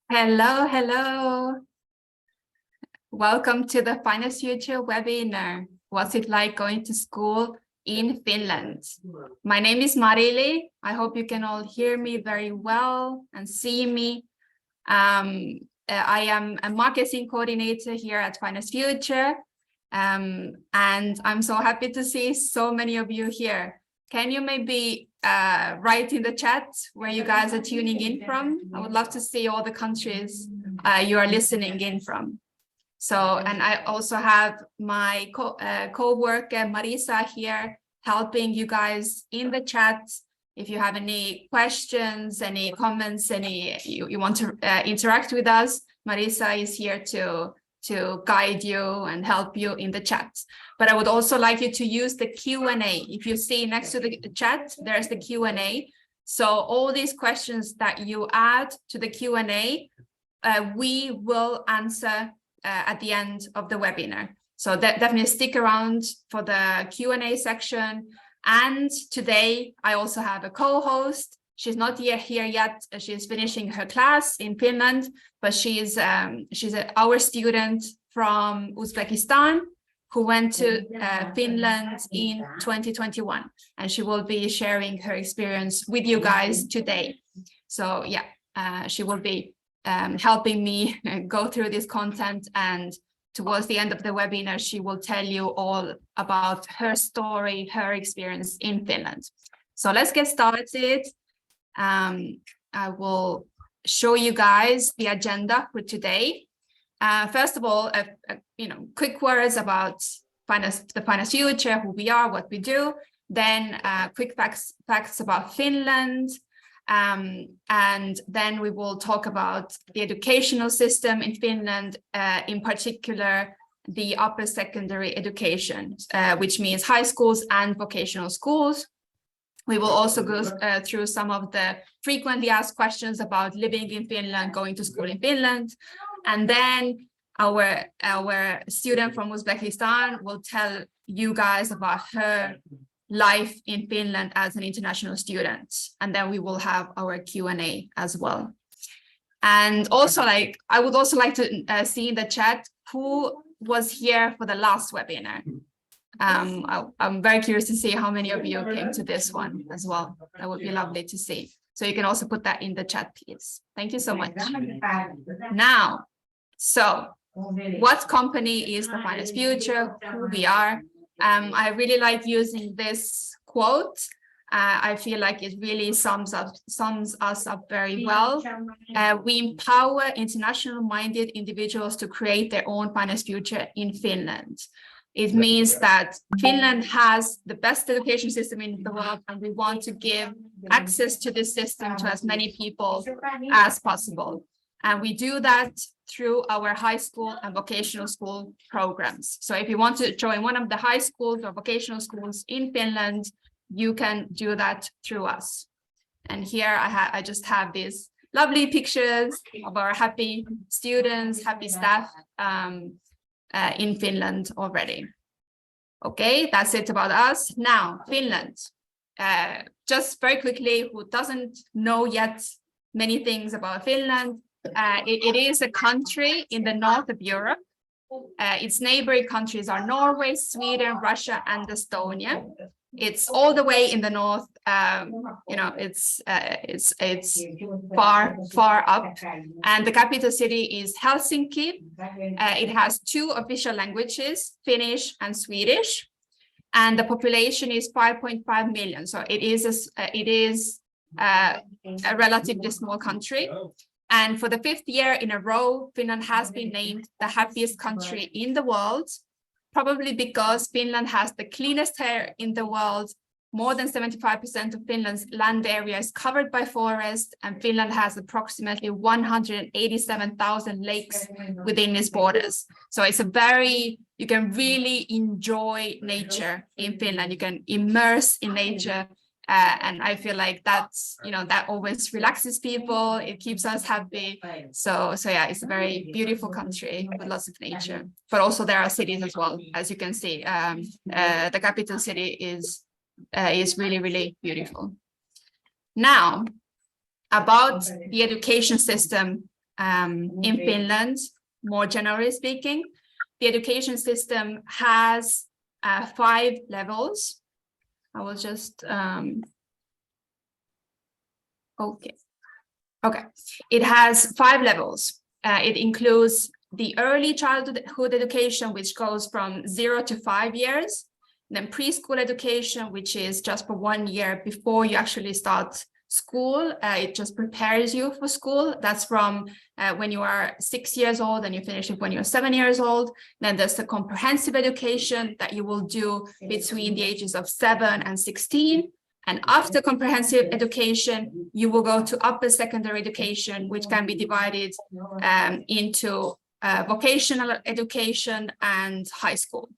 Hello, hello. Welcome to the Finance Future webinar. What's it like going to school in Finland? My name is Marili. I hope you can all hear me very well and see me. I am a marketing coordinator here at Finance Future. And I'm so happy to see so many of you here. Can you maybe write in the chat where you guys are tuning in from? I would love to see all the countries you are listening in from. So, and I also have my co-worker Marisa here helping you guys in the chat. If you have any questions, any comments, you want to interact with us, Marisa is here to guide you and help you in the chat. But I would also like you to use the Q&A. If you see next to the chat, there's the Q&A. So all these questions that you add to the Q&A, we will answer at the end of the webinar. So definitely stick around for the Q&A section. And today I also have a co-host. She's not here yet. She's finishing her class in Finland, but she's our student from Uzbekistan who went to Finland in 2021, and she will be sharing her experience with you guys today. So yeah, she will be helping me go through this content, and towards the end of the webinar, she will tell you all about her story, her experience in Finland. So let's get started. I will show you guys the agenda for today. First of all, quick words about the Finance Future, who we are, what we do. Then quick facts about Finland. And then we will talk about the educational system in Finland, in particular, the upper secondary education, which means high schools and vocational schools. We will also go through some of the frequently asked questions about living in Finland, going to school in Finland. And then our student from Uzbekistan will tell you guys about her life in Finland as an international student. And then we will have our Q&A as well. And also, I would also like to see in the chat who was here for the last webinar. I'm very curious to see how many of you came to this one as well. That would be lovely to see. So you can also put that in the chat, please. Thank you so much. Now, so what company is the Finance Future? Who we are? I really like using this quote. I feel like it really sums us up very well. We empower international-minded individuals to create their own finance future in Finland. It means that Finland has the best education system in the world, and we want to give access to this system to as many people as possible. And we do that through our high school and vocational school programs. So if you want to join one of the high schools or vocational schools in Finland, you can do that through us. And here I just have these lovely pictures of our happy students, happy staff in Finland already. Okay, that's it about us. Now, Finland. Just very quickly, who doesn't know yet many things about Finland, it is a country in the north of Europe. Its neighboring countries are Norway, Sweden, Russia, and Estonia. It's all the way in the north. It's far up, and the capital city is Helsinki. It has two official languages, Finnish and Swedish, and the population is 5.5 million. So it is a relatively small country. And for the 5th year in a row, Finland has been named the happiest country in the world, probably because Finland has the cleanest air in the world. More than 75% of Finland's land area is covered by forest, and Finland has approximately 187,000 lakes within its borders. So it's you can really enjoy nature in Finland. You can immerse in nature. And I feel like that's, that always relaxes people. It keeps us happy. So yeah, it's a very beautiful country with lots of nature. But also there are cities as well, as you can see. The capital city is really, really beautiful. Now, about the education system in Finland, more generally speaking. The education system has 5 levels. I will just, okay. It has 5 levels. It includes the early childhood education, which goes from 0 to 5 years. Then preschool education, which is just for 1 year before you actually start school. It just prepares you for school. That's from when you are 6 years old and you finish it when you're 7 years old. Then there's the comprehensive education that you will do between the ages of 7 and 16. And after comprehensive education, you will go to upper secondary education, which can be divided into vocational education and high school.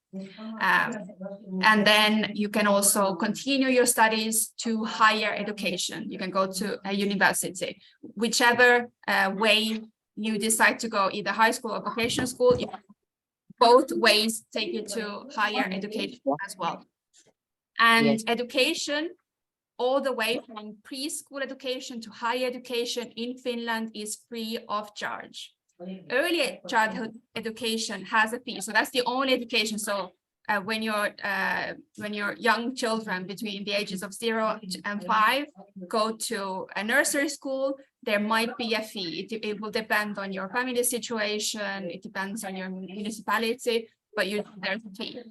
And then you can also continue your studies to higher education. You can go to a university, whichever way you decide to go, either high school or vocational school. Both ways take you to higher education as well. And education, all the way from preschool education to higher education in Finland, is free of charge. Early childhood education has a fee, so that's the only education. So when your young children between the ages of 0 and 5 go to a nursery school, there might be a fee. It will depend on your family situation. It depends on your municipality, but there's a fee.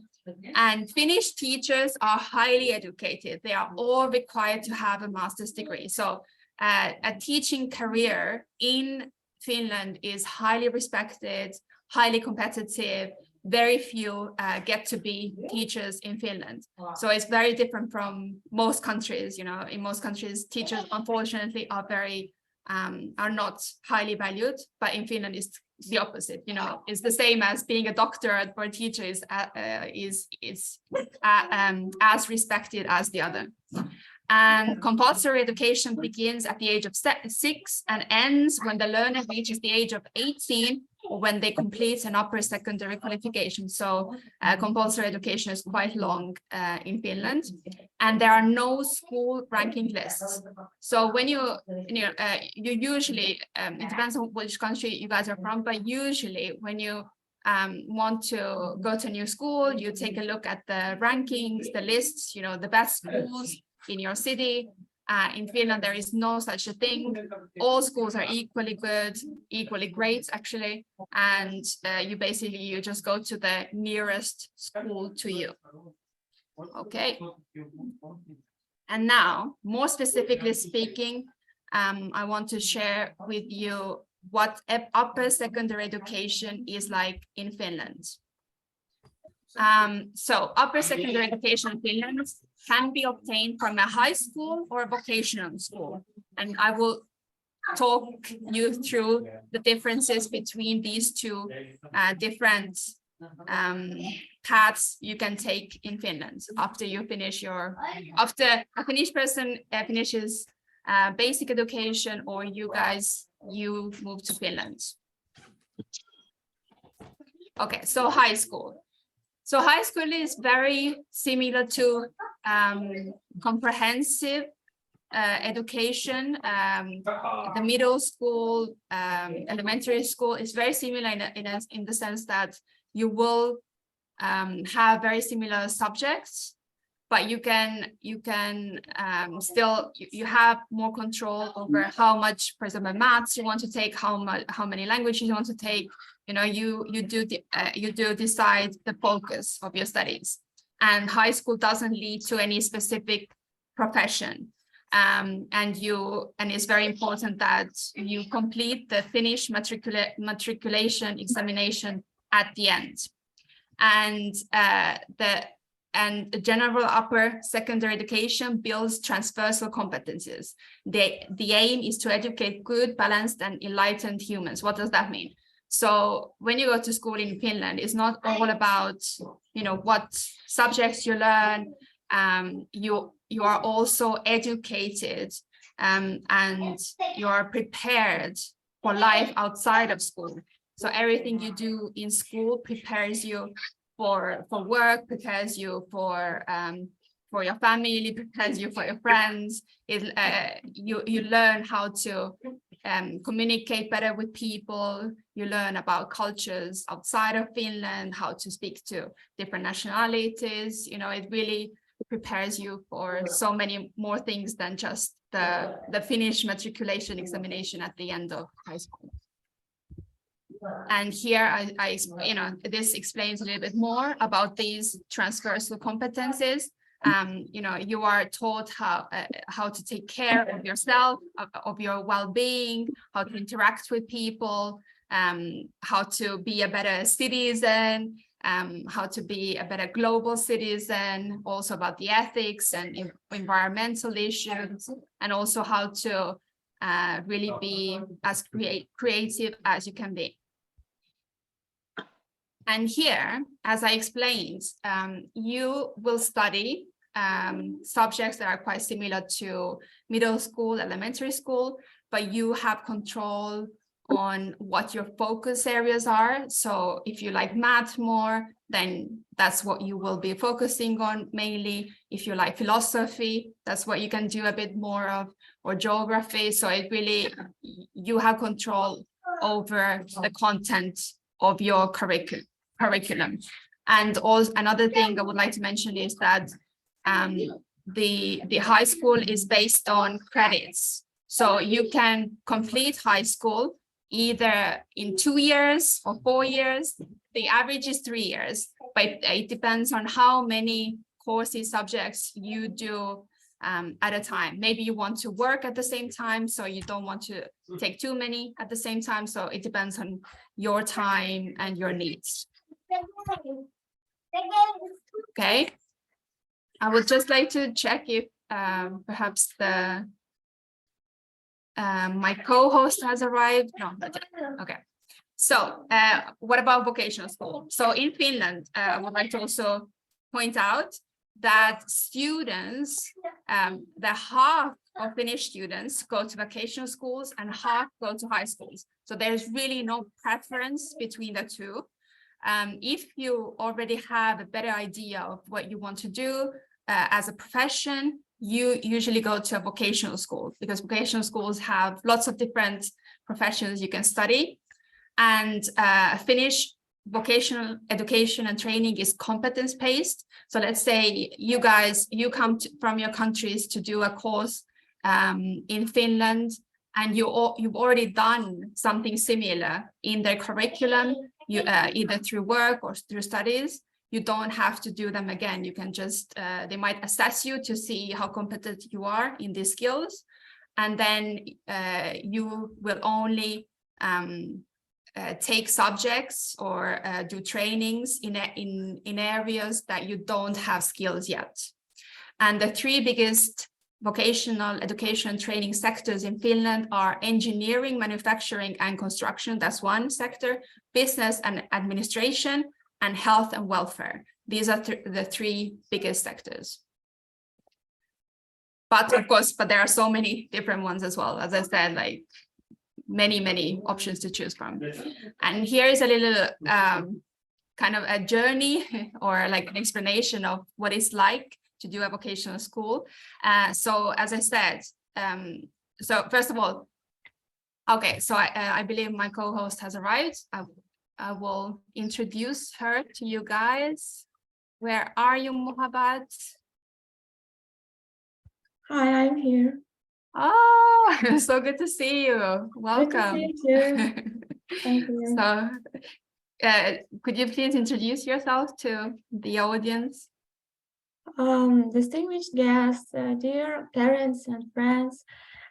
And Finnish teachers are highly educated. They are all required to have a master's degree. So a teaching career in Finland is highly respected, highly competitive. Very few get to be teachers in Finland. So it's very different from most countries. In most countries, teachers unfortunately are not highly valued, but in Finland it's the opposite. It's the same as being a doctor, for a teacher is as respected as the other. And compulsory education begins at the age of 6 and ends when the learner reaches the age of 18 or when they complete an upper secondary qualification. So compulsory education is quite long in Finland, and there are no school ranking lists. So when you usually, it depends on which country you guys are from, but usually when you want to go to a new school, you take a look at the rankings, the lists, the best schools in your city. In Finland, there is no such a thing. All schools are equally good, equally great, actually. And you just go to the nearest school to you. Okay. And now, more specifically speaking, I want to share with you what upper secondary education is like in Finland. So upper secondary education in Finland can be obtained from a high school or a vocational school. And I will talk you through the differences between these two different paths you can take in Finland after after a Finnish person finishes basic education, or you move to Finland. Okay, so high school. So high school is very similar to comprehensive education. The middle school, elementary school is very similar in the sense that you will have very similar subjects, but you have more control over how much, for example, maths you want to take, how many languages you want to take. You do decide the focus of your studies. And high school doesn't lead to any specific profession. And it's very important that you complete the Finnish matriculation examination at the end. And the general upper secondary education builds transversal competencies. The aim is to educate good, balanced, and enlightened humans. What does that mean? So when you go to school in Finland, it's not all about what subjects you learn. You are also educated and you are prepared for life outside of school. So everything you do in school prepares you for work, prepares you for your family, prepares you for your friends. You learn how to communicate better with people. You learn about cultures outside of Finland, how to speak to different nationalities. You know, it really prepares you for so many more things than just the Finnish matriculation examination at the end of high school. And here I you know, this explains a little bit more about these transversal competencies. You know, you are taught how to take care of yourself, of your well-being, how to interact with people, how to be a better citizen, how to be a better global citizen, also about the ethics and environmental issues, and also how to really be as creative as you can be. And here, as I explained, you will study subjects that are quite similar to middle school, elementary school, but you have control on what your focus areas are. So if you like math more, then that's what you will be focusing on mainly. If you like philosophy, that's what you can do a bit more of, or geography. So it really, you have control over the content of your curriculum. And also another thing I would like to mention is that the high school is based on credits. So you can complete high school either in 2 years or 4 years. The average is 3 years, but it depends on how many courses, subjects you do at a time. Maybe you want to work at the same time, so you don't want to take too many at the same time. So it depends on your time and your needs. Okay. I would just like to check if perhaps my co-host has arrived. No, not yet. Okay. So what about vocational school? So in Finland, I would like to also point out that students, the half of Finnish students go to vocational schools and half go to high schools. So there's really no preference between the two. If you already have a better idea of what you want to do as a profession, you usually go to a vocational school, because vocational schools have lots of different professions you can study. And Finnish vocational education and training is competence-based. So let's say you guys, you come from your countries to do a course in Finland, and you've already done something similar in their curriculum, either through work or through studies. You don't have to do them again. You can just, they might assess you to see how competent you are in these skills. And then you will only take subjects or do trainings in areas that you don't have skills yet. And the three biggest vocational education training sectors in Finland are engineering, manufacturing, and construction. That's one sector, business and administration, and health and welfare. These are the three biggest sectors. But of course, there are so many different ones as well. As I said, like many options to choose from. And here is a little kind of a journey or like an explanation of what it's like to do a vocational school. So as I said, so first of all, okay, so I believe my co-host has arrived. I will introduce her to you guys. Where are you, Muhabbat? Hi, I'm here. Oh, so good to see you. Welcome. Good to see you too. Thank you. So, could you please introduce yourself to the audience? Distinguished guests, dear parents and friends.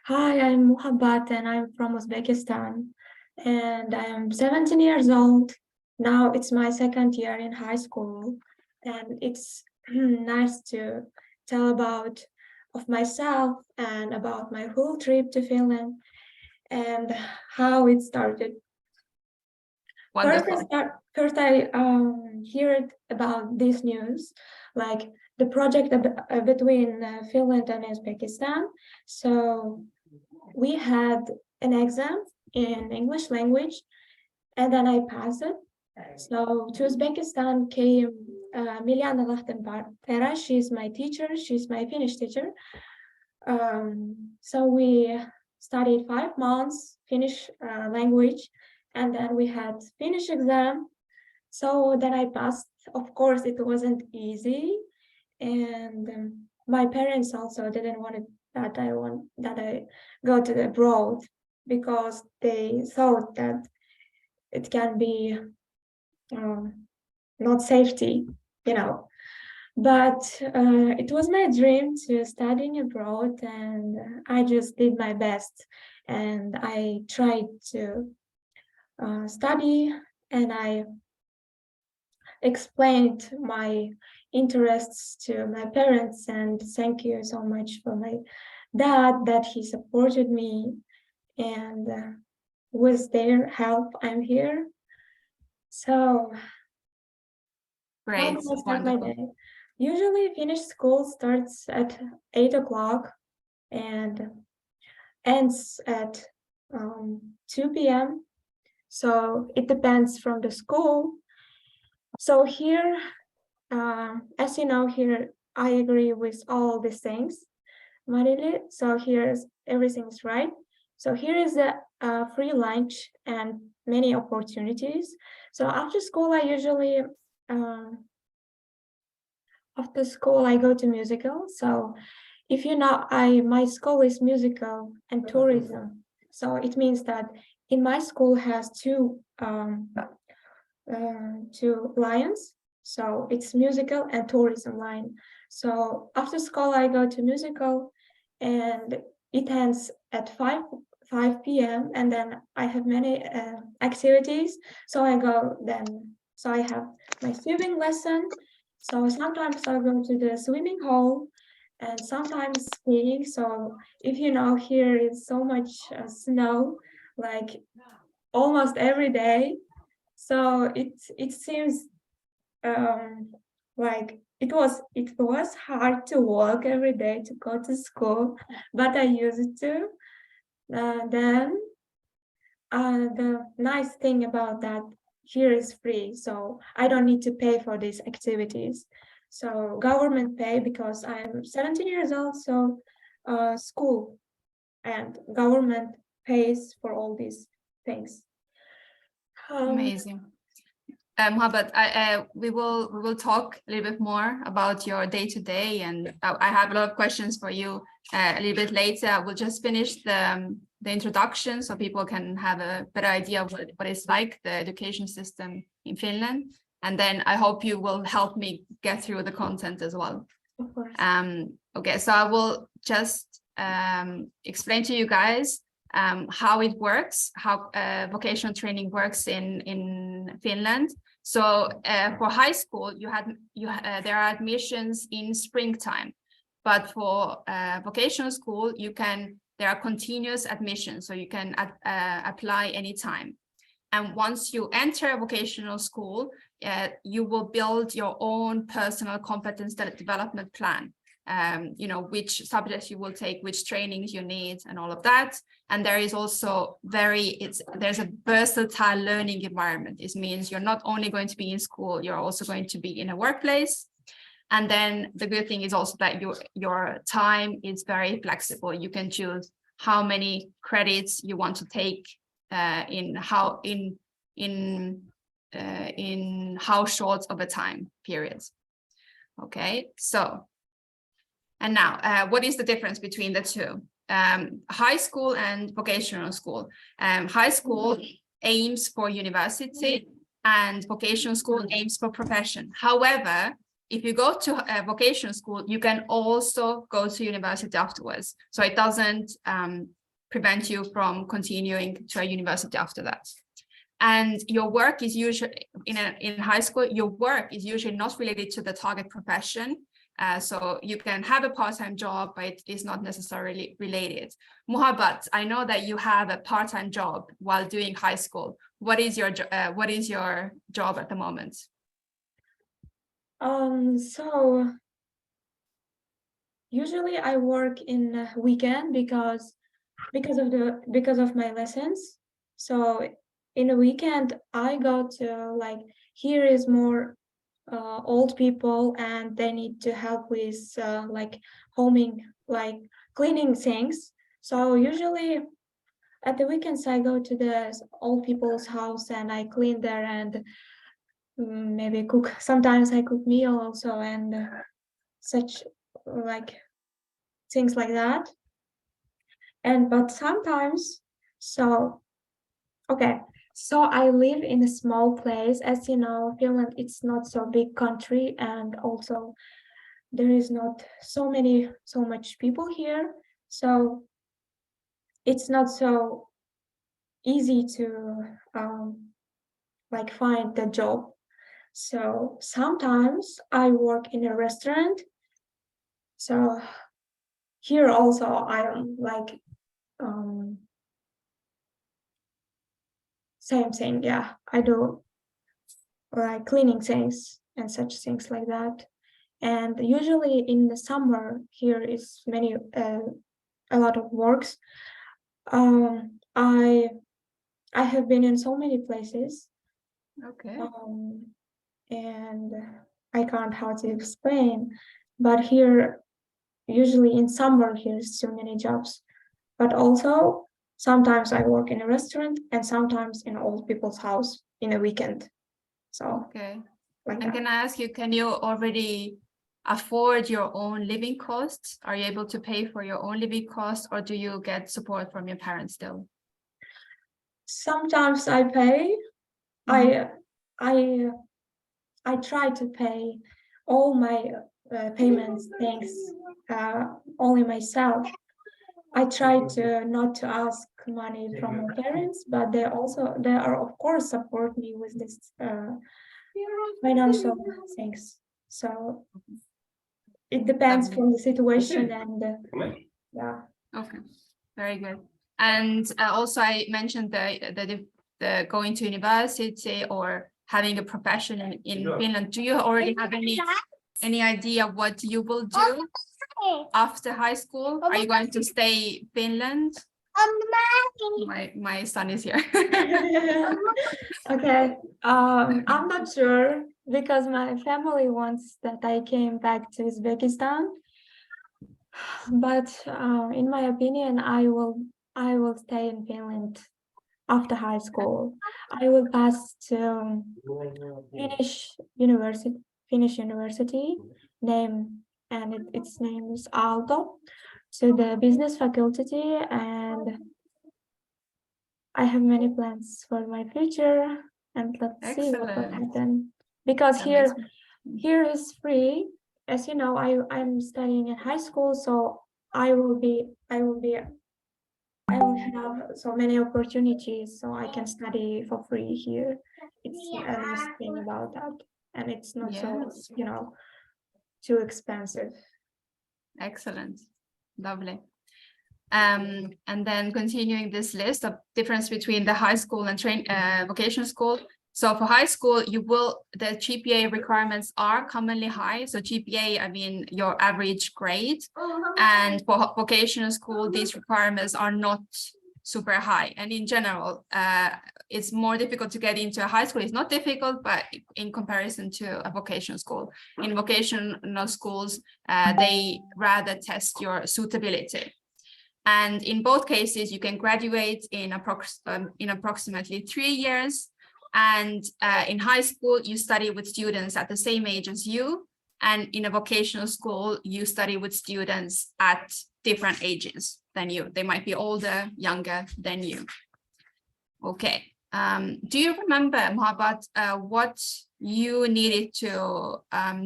Hi, I'm Muhabbat and I'm from Uzbekistan. And I am 17 years old. Now it's my second year in high school. And it's nice to tell about of myself and about my whole trip to Finland and how it started. Wonderful. First I heard about this news, like the project between Finland and Uzbekistan. So we had an exam in English language, and then I passed it. So to Uzbekistan came Miljana Lachtenpera. She's my teacher. She's my Finnish teacher. So we studied 5 months Finnish language, and then we had Finnish exam. So then I passed. Of course, it wasn't easy, and my parents also didn't want that I go to the abroad because they thought that it can be not safety, you know. But it was my dream to studying abroad, and I just did my best, and I tried to study, and I explained my interests to my parents, and thank you so much for my dad that he supported me, and with their help I'm here. So how Great, do I start my wonderful. day? Usually Finnish school starts at 8 o'clock and ends at 2 p.m. So it depends from the school. So here, as you know, here I agree with all these things, Marily. So here's everything's right. So here is a free lunch and many opportunities. So after school, I usually after school I go to musical. So if you know, my school is musical and tourism. So it means that in my school has two lines. So it's musical and tourism line. So after school I go to musical, and it ends at 5 p.m. and then I have many activities. So I go then. So I have my swimming lesson. So sometimes I go to the swimming hall, and sometimes skiing. So if you know, here is so much snow, like almost every day. So it seems like it was hard to walk every day to go to school, but I used to. Then the nice thing about that here is free, so I don't need to pay for these activities. So government pay because I'm 17 years old, so school and government pays for all these things. Amazing. Mohammed, we will talk a little bit more about your day to day, and I have a lot of questions for you a little bit later. We'll just finish the introduction so people can have a better idea of what it's like, the education system in Finland, and then I hope you will help me get through the content as well. Of course. Okay, so I will just explain to you guys how it works, how vocational training works in Finland. So for high school, there are admissions in springtime, but for vocational school, there are continuous admissions, so you can apply anytime. And once you enter a vocational school, you will build your own personal competence development plan. Which subjects you will take, which trainings you need, and all of that. And there is also there's a versatile learning environment. This means you're not only going to be in school, you're also going to be in a workplace. And then the good thing is also that your time is very flexible. You can choose how many credits you want to take in how short of a time period. Okay, so. And now, what is the difference between the two? High school and vocational school. High school aims for university, and vocational school aims for profession. However, if you go to a vocational school, you can also go to university afterwards. So it doesn't prevent you from continuing to a university after that. And your work is usually, in high school, your work is usually not related to the target profession. So you can have a part-time job, but it is not necessarily related. Muhabbat, I know that you have a part-time job while doing high school. What is your job at the moment? So usually I work in weekend because of my lessons. So in a weekend I go to, like, here is more old people, and they need to help with like homing, like cleaning things. So usually at the weekends I go to the old people's house and I clean there and maybe cook. Sometimes I cook meal also and such like things like that. And but sometimes, so okay, so I live in a small place. As you know, Finland, it's not so big country, and also there is not so much people here. So it's not so easy to like find the job. So sometimes I work in a restaurant. So here also I am like same thing. Yeah, I do like cleaning things and such things like that. And usually in the summer here is a lot of works. I have been in so many places, Okay. and I can't how to explain, but here usually in summer here's so many jobs. But also sometimes I work in a restaurant and sometimes in old people's house in a weekend. So Okay. like And that. can I ask you, can you already afford your own living costs? Are you able to pay for your own living costs, or do you get support from your parents still? Sometimes I pay. Mhm. I I try to pay all my payments things only myself. I try to not to ask money from my parents, but they are of course support me with this financial things. So it depends Lovely. from the situation and yeah. Okay, very good. And also, I mentioned the going to university or having a profession in Finland. Do you already have any idea what you will do after high school? Are you going to stay Finland? My son is here. Okay, I'm not sure because my family wants that I came back to Uzbekistan, but in my opinion, I will stay in Finland after high school. I will pass to Finnish university, Finnish university name, and its name is Aalto, to the business faculty, and I have many plans for my future, and let's see what will Excellent. happen. Because That makes me. here is free. As you know, I'm studying in high school, so I will have so many opportunities, so I can study for free here. It's a nice thing about that, and it's not so Yes, too expensive. excellent. Lovely. And then continuing this list of difference between the high school and vocational school. So for high school, the GPA requirements are commonly high. So GPA, I mean your average grade. And for vocational school, these requirements are not super high. And in general, it's more difficult to get into a high school. It's not difficult, but in comparison to a vocational school. In vocational schools, they rather test your suitability. And in both cases, you can graduate in approximately 3 years. And in high school, you study with students at the same age as you. And in a vocational school, you study with students at different ages than you. They might be older, younger than you. Okay. Do you remember, Mohabbat, what you needed to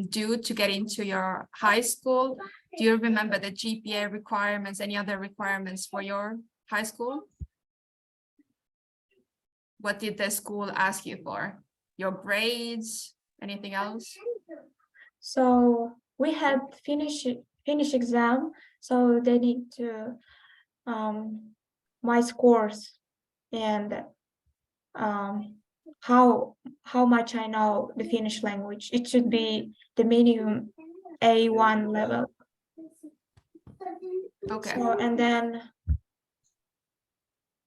do to get into your high school? Do you remember the GPA requirements, any other requirements for your high school? What did the school ask you for? Your grades, anything else? So we had finish exam, so they need to my scores and how much I know the Finnish language. It should be the minimum A1 level. Okay. So and then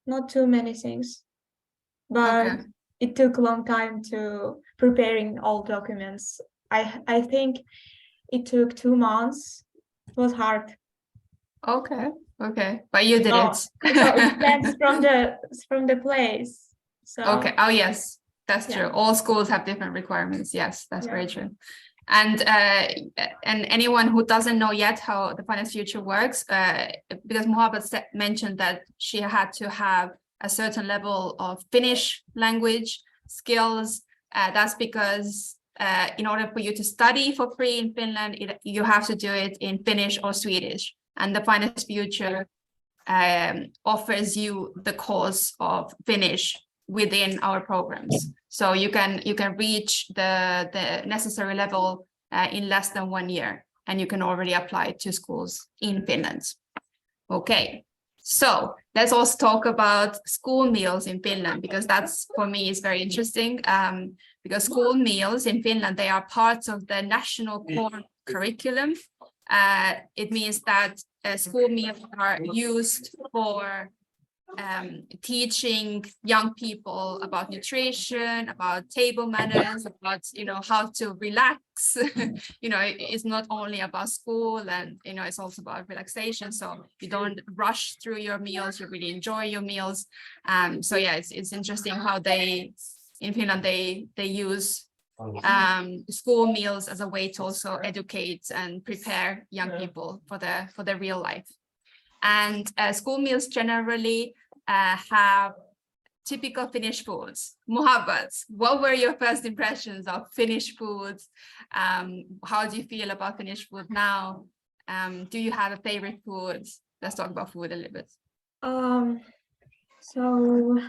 not too many things, but Okay. it took a long time to preparing all documents. I think it took 2 months. It was hard. Okay. Okay, but you did Oh, it. so it depends from the place. So Okay. Oh, yes, that's yeah. true. All schools have different requirements. Yes, that's very Yeah. true. And anyone who doesn't know yet how the Finance Future works, because Mohabbat mentioned that she had to have a certain level of Finnish language skills. That's because in order for you to study for free in Finland, you have to do it in Finnish or Swedish. And the Finance Future offers you the course of Finnish within our programs. So you can reach the necessary level in less than 1 year, and you can already apply to schools in Finland. Okay, so let's also talk about school meals in Finland, because that's, for me, is very interesting. Because school meals in Finland, they are parts of the national core curriculum. It means that school meals are used for teaching young people about nutrition, about table manners, about, how to relax. It's not only about school, and, it's also about relaxation. So you don't rush through your meals, you really enjoy your meals. So yeah, it's interesting how in Finland, they use school meals as a way to also educate and prepare young people for the real life. And school meals generally have typical Finnish foods. Mohabbat, what were your first impressions of Finnish foods? How do you feel about Finnish food now? Do you have a favorite food? Let's talk about food a little bit. So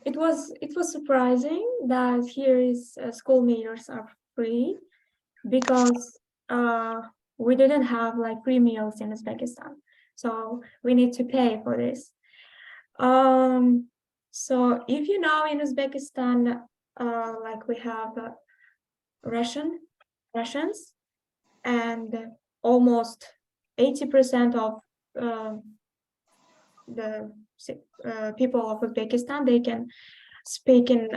it was surprising that here is school meals are free, because we didn't have like free meals in Uzbekistan, so we need to pay for this. So if in Uzbekistan, like we have rations, and almost 80% of the people of Uzbekistan, they can speak in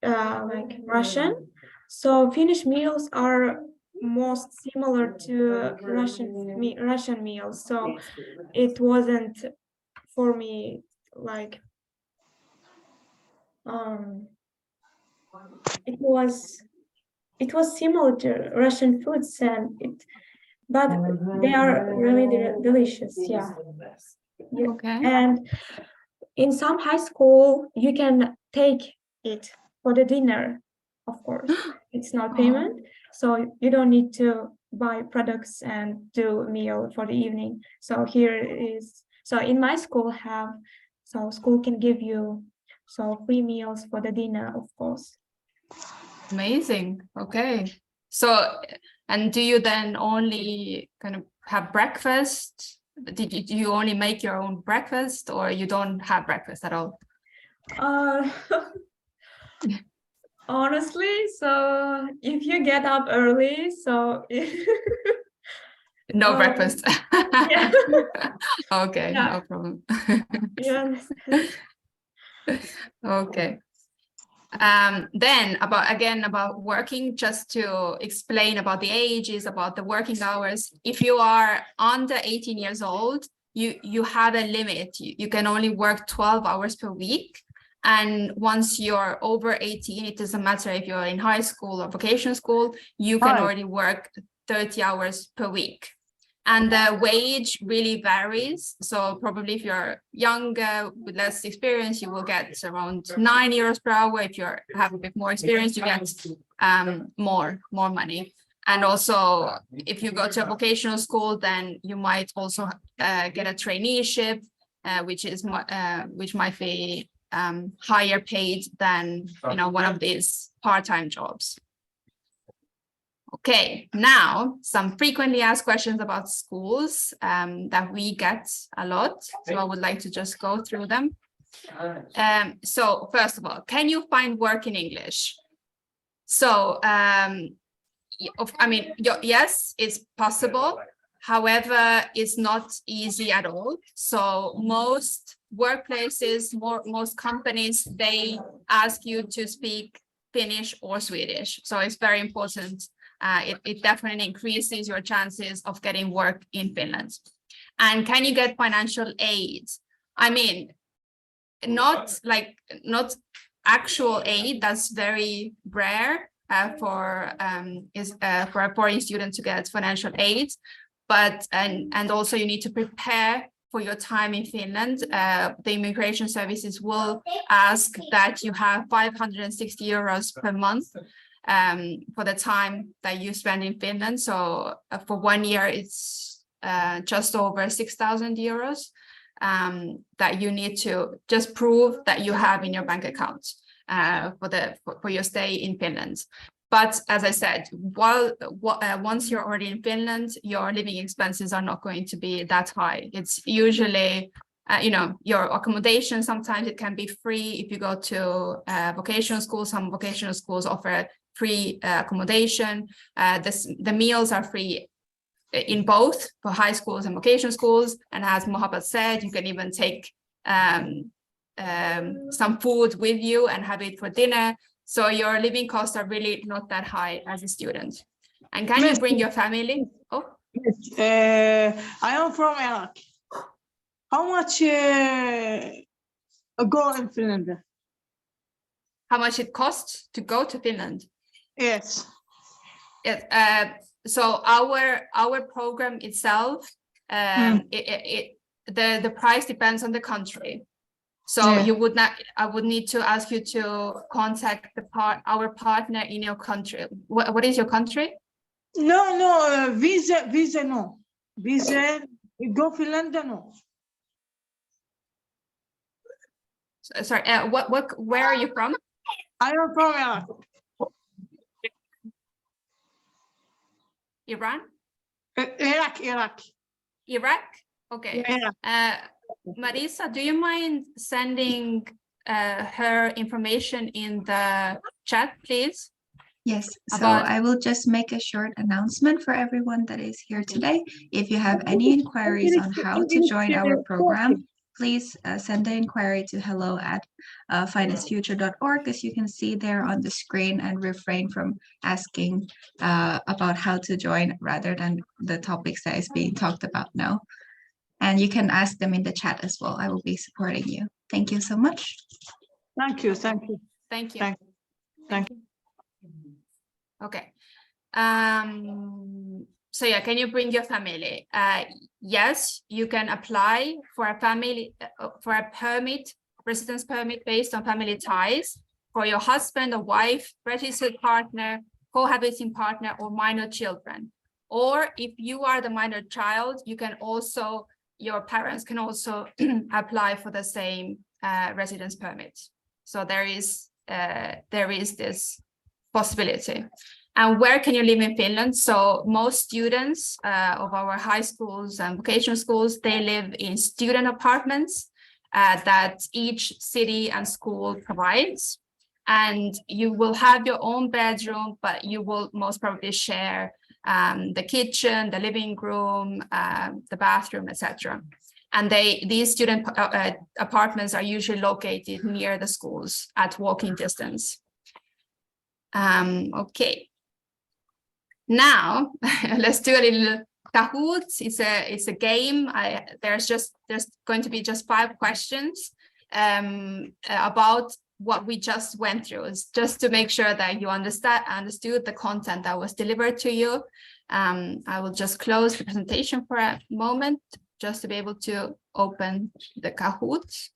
like Russian. So Finnish meals are most similar to Russian meals. So it wasn't for me like it was similar to Russian foods, but they are really delicious. Yeah. Okay. And in some high school, you can take it for the dinner, of course. It's not payment, so you don't need to buy products and do meal for the evening. So in my school school can give you free meals for the dinner, of course. Amazing. Okay. So, and do you then only kind of have breakfast? Do you only make your own breakfast, or you don't have breakfast at all? Honestly, so if you get up early, so No breakfast. yeah. Okay, Yeah. no problem. Yeah. Okay. Then about working, just to explain about the ages, about the working hours. If you are under 18 years old, you have a limit. You can only work 12 hours per week. And once you're over 18, it doesn't matter if you're in high school or vocational school, you can already work 30 hours per week. And the wage really varies. So probably if you're younger with less experience, you will get around 9 euros per hour. If you have a bit more experience, you get more money. And also, if you go to a vocational school, then you might also get a traineeship, which might be higher paid than one of these part-time jobs. Okay, now some frequently asked questions about schools that we get a lot. So I would like to just go through them. So first of all, can you find work in English? So, yes, it's possible. However, it's not easy at all. So most workplaces, most companies, they ask you to speak Finnish or Swedish. So it's very important. It definitely increases your chances of getting work in Finland. And can you get financial aid? I mean, not actual aid, that's very rare for a foreign student to get financial aid, but and also you need to prepare for your time in Finland. The immigration services will ask that you have 560 euros per month for the time that you spend in Finland. So for 1 year, it's just over 6,000 euros that you need to just prove that you have in your bank account for your stay in Finland. But as I said, once you're already in Finland, your living expenses are not going to be that high. It's usually, your accommodation, sometimes it can be free if you go to vocational school. Some vocational schools offer free accommodation. The meals are free in both for high schools and vocational schools. And as Mohabbat said, you can even take some food with you and have it for dinner. So your living costs are really not that high as a student. And can you bring your family? Oh, I am from Iraq. How much go in Finland? How much it costs to go to Finland? Yes. So our program itself, the price depends on the country. So I would need to ask you to contact our partner in your country. What is your country? No, visa, no. Visa, go Finland, no. Sorry, where are you from? I am from Iraq. Iran? Iraq. Okay. Yeah. Marisa, do you mind sending her information in the chat, please? Yes, so I will just make a short announcement for everyone that is here today. If you have any inquiries on how to join our program, please send the inquiry to hello@finestfuture.org, as you can see there on the screen, and refrain from asking about how to join rather than the topics that is being talked about now. And you can ask them in the chat as well. I will be supporting you. Thank you so much. Thank you. Thank you. Thank you. Okay. So yeah, can you bring your family? Yes, you can apply for a residence permit based on family ties for your husband or wife, registered partner, cohabiting partner, or minor children. Or if you are the minor child, your parents can also apply for the same residence permit. So there is this possibility. And where can you live in Finland? So most students of our high schools and vocational schools, they live in student apartments that each city and school provides. And you will have your own bedroom, but you will most probably share the kitchen, the living room, the bathroom, etc. And these student apartments are usually located near the schools at walking distance. Okay. Now let's do a little Kahoot. It's a game. There's going to be just 5 questions about what we just went through. It's just to make sure that you understood the content that was delivered to you. I will just close the presentation for a moment just to be able to open the Kahoot.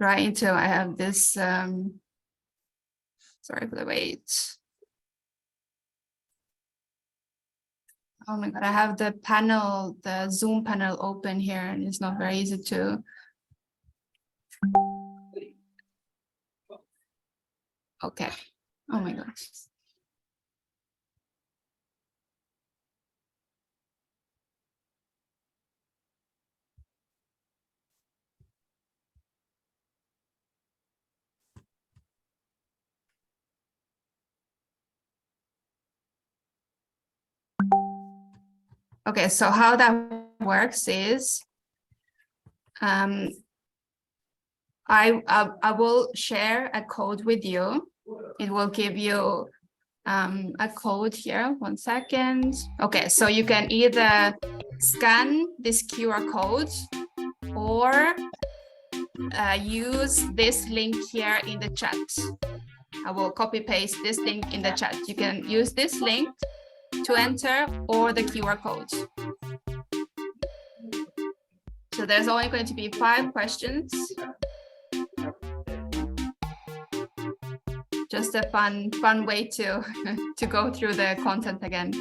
Right, so I have this, sorry for the wait. Oh my God, I have the panel, the Zoom panel open here, and it's not very easy to. Okay, oh my gosh. Okay, so how that works is I will share a code with you. It will give you a code here. 1 second. Okay, so you can either scan this QR code or use this link here in the chat. I will copy paste this link in the chat. You can use this link to enter or the QR code. So there's only going to be 5 questions. Just a fun way to go through the content again.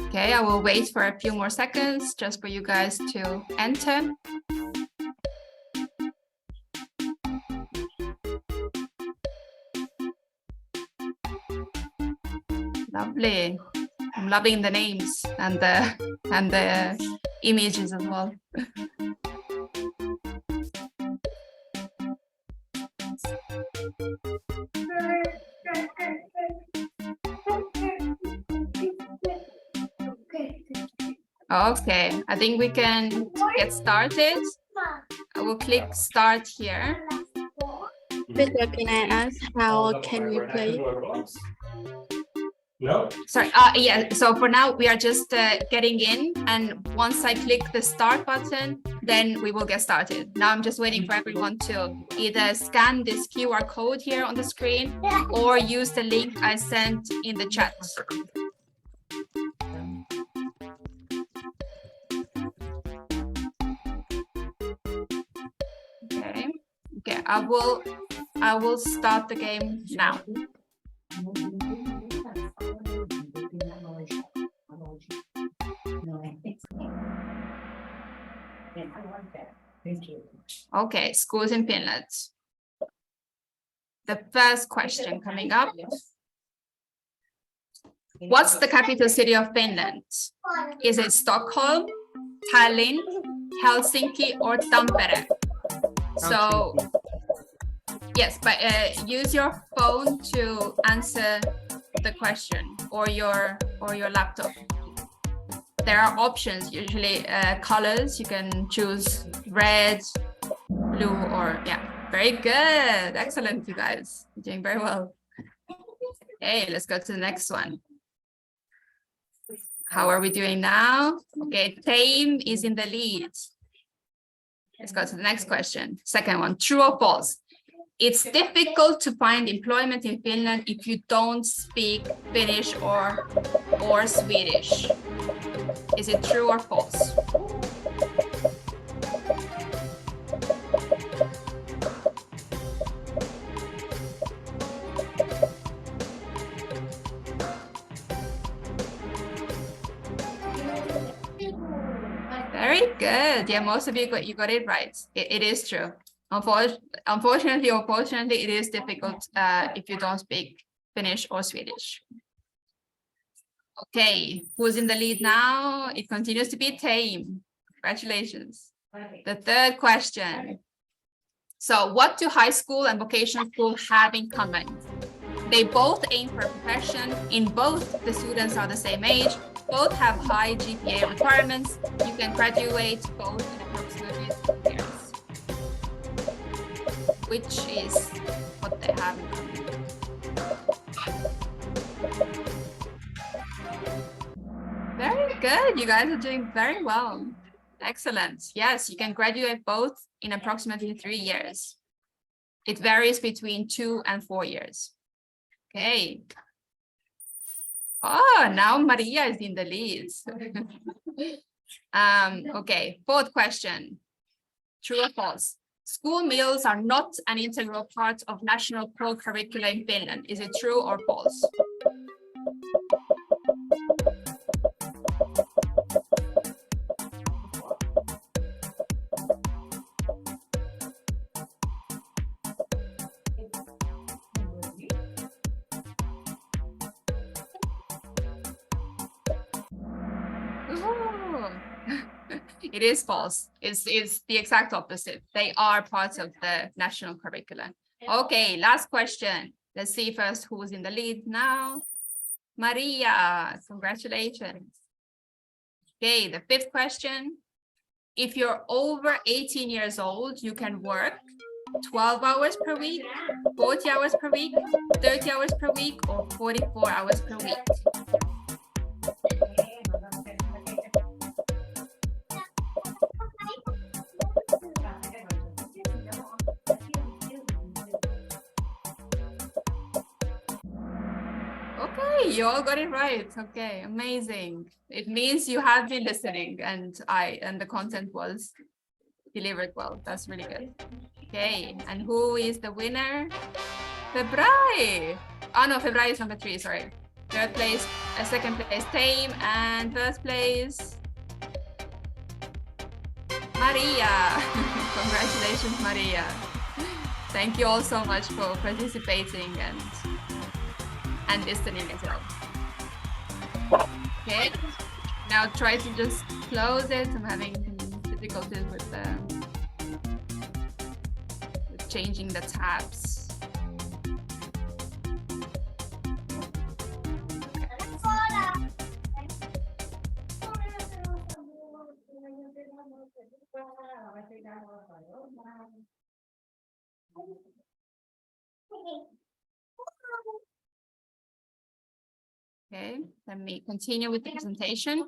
Okay, I will wait for a few more seconds just for you guys to enter. Lovely. I'm loving the names and the images as well. Okay, I think we can get started. I will click start here. Peter, can I ask how can we play? No. Sorry, yeah, so for now we are just getting in, and once I click the start button, then we will get started. Now I'm just waiting for everyone to either scan this QR code here on the screen or use the link I sent in the chat. Okay, I will start the game now. Okay, schools in Finland. The first question coming up. What's the capital city of Finland? Is it Stockholm, Tallinn, Helsinki, or Tampere? So, yes, but use your phone to answer the question, or your laptop. There are options, usually colors. You can choose red, blue, or yeah. Very good. Excellent, you guys. You're doing very well. Okay, let's go to the next one. How are we doing now? Okay, Tame is in the lead. Let's go to the next question. Second one, true or false? It's difficult to find employment in Finland if you don't speak Finnish or Swedish. Is it true or false? Very good. Yeah, most of you got it right. It is true. Unfortunately, or fortunately, it is difficult if you don't speak Finnish or Swedish. Okay, who's in the lead now? It continues to be Tame. Congratulations. The third question. So what do high school and vocational school have in common? They both aim for a profession. In both, the students are the same age. Both have high GPA requirements. You can graduate both in approximately 2 years. Which is what they have in common. Very good. You guys are doing very well. Excellent. Yes, you can graduate both in approximately 3 years. It varies between 2 and 4 years. Okay. Oh, now Maria is in the lead. Okay, fourth question. True or false? School meals are not an integral part of national core curricula in Finland. Is it true or false? It is false. It's the exact opposite. They are part of the national curriculum. Okay, last question. Let's see first who's in the lead now. Maria, congratulations. Okay, the fifth question. If you're over 18 years old, you can work 12 hours per week, 40 hours per week, 30 hours per week, or 44 hours per week. Okay, you all got it right. Okay, amazing. It means you have been listening and the content was delivered well. That's really good. Okay, and who is the winner? Febrai. Oh no, Febrai is number 3, sorry. Third place, second place, Tame, and first place, Maria. Congratulations, Maria. Thank you all so much for participating and listening as well. Okay, now try to just close it. I'm having difficulties with changing the tabs. Okay, let me continue with the presentation.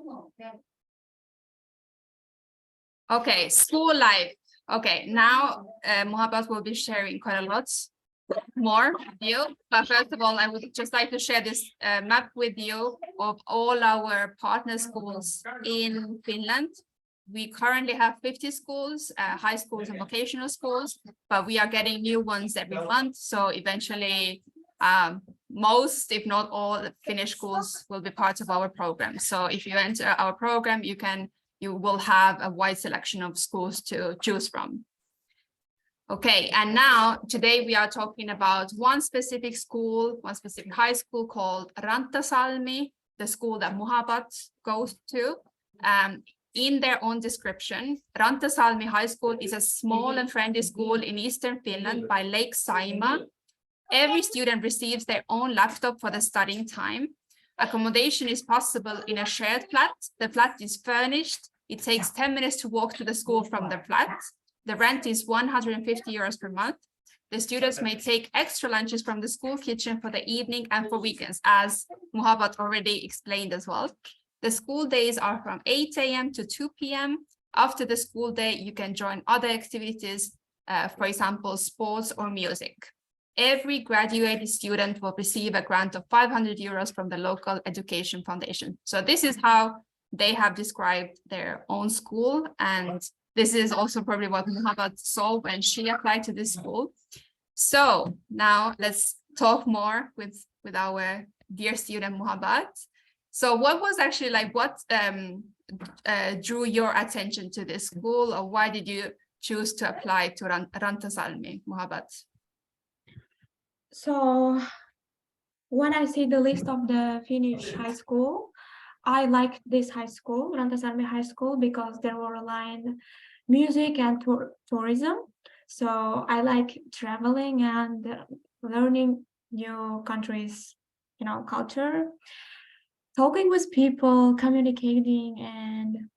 Okay, school life. Okay, now Mohabbat will be sharing quite a lot more with you. But first of all, I would just like to share this map with you of all our partner schools in Finland. We currently have 50 schools, high schools and vocational schools, but we are getting new ones every month. So eventually, most, if not all, Finnish schools will be part of our program. So if you enter our program, you will have a wide selection of schools to choose from. Okay, and now today we are talking about one specific school, one specific high school called Rantasalmi, the school that Mohabbat goes to. In their own description, Rantasalmi High School is a small and friendly school in eastern Finland by Lake Saimaa. Every student receives their own laptop for the studying time. Accommodation is possible in a shared flat. The flat is furnished. It takes 10 minutes to walk to the school from the flat. The rent is 150 euros per month. The students may take extra lunches from the school kitchen for the evening and for weekends, as Mohabbat already explained as well. The school days are from 8 a.m. to 2 p.m. After the school day, you can join other activities, for example, sports or music. Every graduated student will receive a grant of 500 euros from the local education foundation. So this is how they have described their own school. And this is also probably what Mohabbat saw when she applied to this school. So now let's talk more with our dear student Mohabbat. So what was actually like, what drew your attention to this school, or why did you choose to apply to Rantasalmi, Mohabbat? So when I see the list of the Finnish high school, I liked this high school, Rantasalmi High School, because there were aligned music and tourism. So I like traveling and learning new countries, culture, talking with people, communicating, and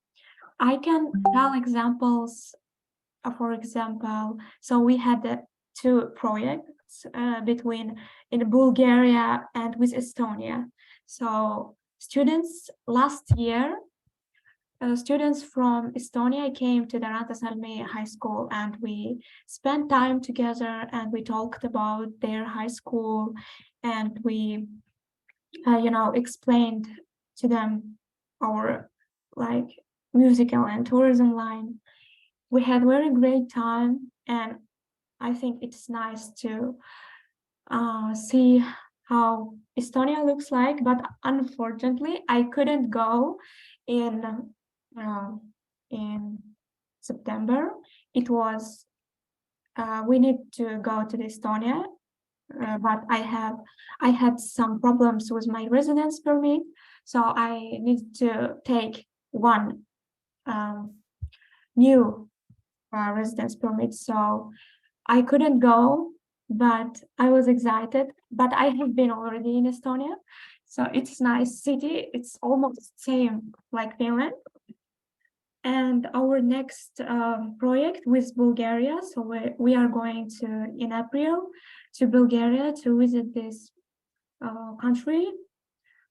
I can tell examples. For example, so we had the 2 projects in Bulgaria and with Estonia. So students last year, students from Estonia came to the Rantasalmi High School, and we spent time together and we talked about their high school, and we explained to them our musical and tourism line. We had very great time, and I think it's nice to see how Estonia looks like, but unfortunately I couldn't go in September. It was we need to go to Estonia, but I had some problems with my residence permit, so I need to take one new residence permit, so I couldn't go, but I was excited. But I have been already in Estonia, So it's nice city. It's almost same like Finland. And our next project with Bulgaria. So we are going to in April to Bulgaria to visit this country.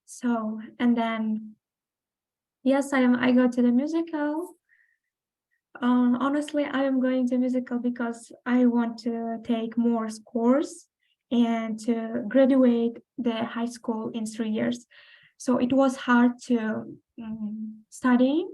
So and then yes, I go to the musical. Honestly, I am going to musical because I want to take more scores and to graduate the high school in 3 years. So it was hard to study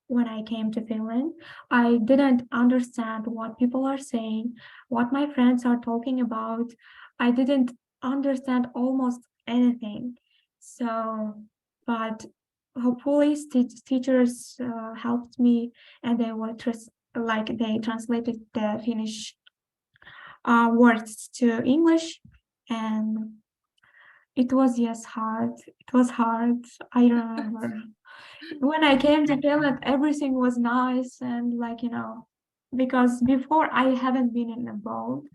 when I came to Finland. I didn't understand what people are saying, what my friends are talking about. I didn't understand almost anything. So, but hopefully teachers helped me, and they were they translated the Finnish words to English, and it was hard. It was hard. I remember when I came to Finland, everything was nice and because before I haven't been in a boat,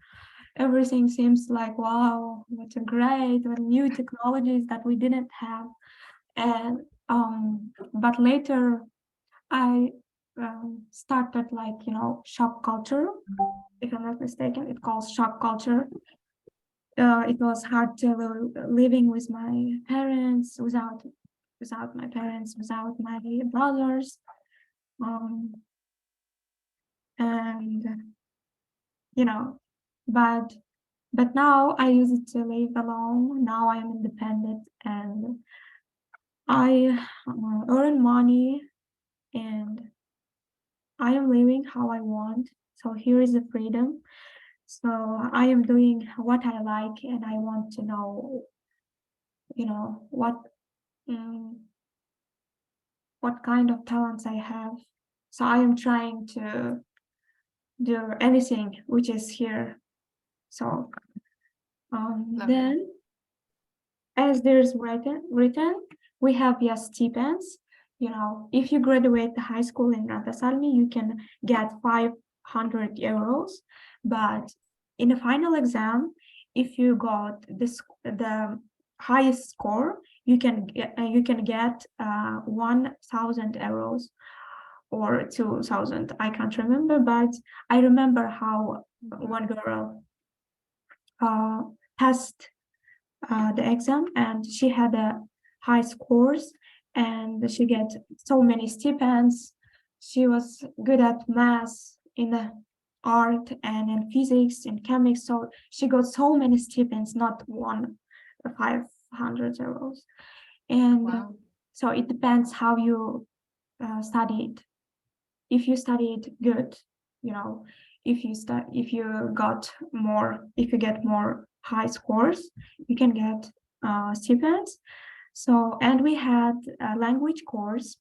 everything seems like wow, what a what new technologies that we didn't have. And but later I started shop culture, if I'm not mistaken, it calls shop culture. It was hard to living with my parents without my parents, without my brothers. And but now I use it to live alone. Now I am independent and I earn money and I am living how I want. So here is the freedom. So I am doing what I like and I want to know, what kind of talents I have. So I am trying to do anything which is here. So then as there's written, we have stipends. If you graduate the high school in Rantasalmi, you can get 500 euros. But in the final exam, if you got the highest score, you can get 1,000 euros or 2,000. I can't remember, but I remember how one girl passed the exam and she had a high scores and she get so many stipends. She was good at math, in the art and in physics, in chemics. So she got so many stipends, not 500 euros. And Wow. so it depends how you studied. If you studied good, if you get more high scores, you can get stipends. So, and we had a language course.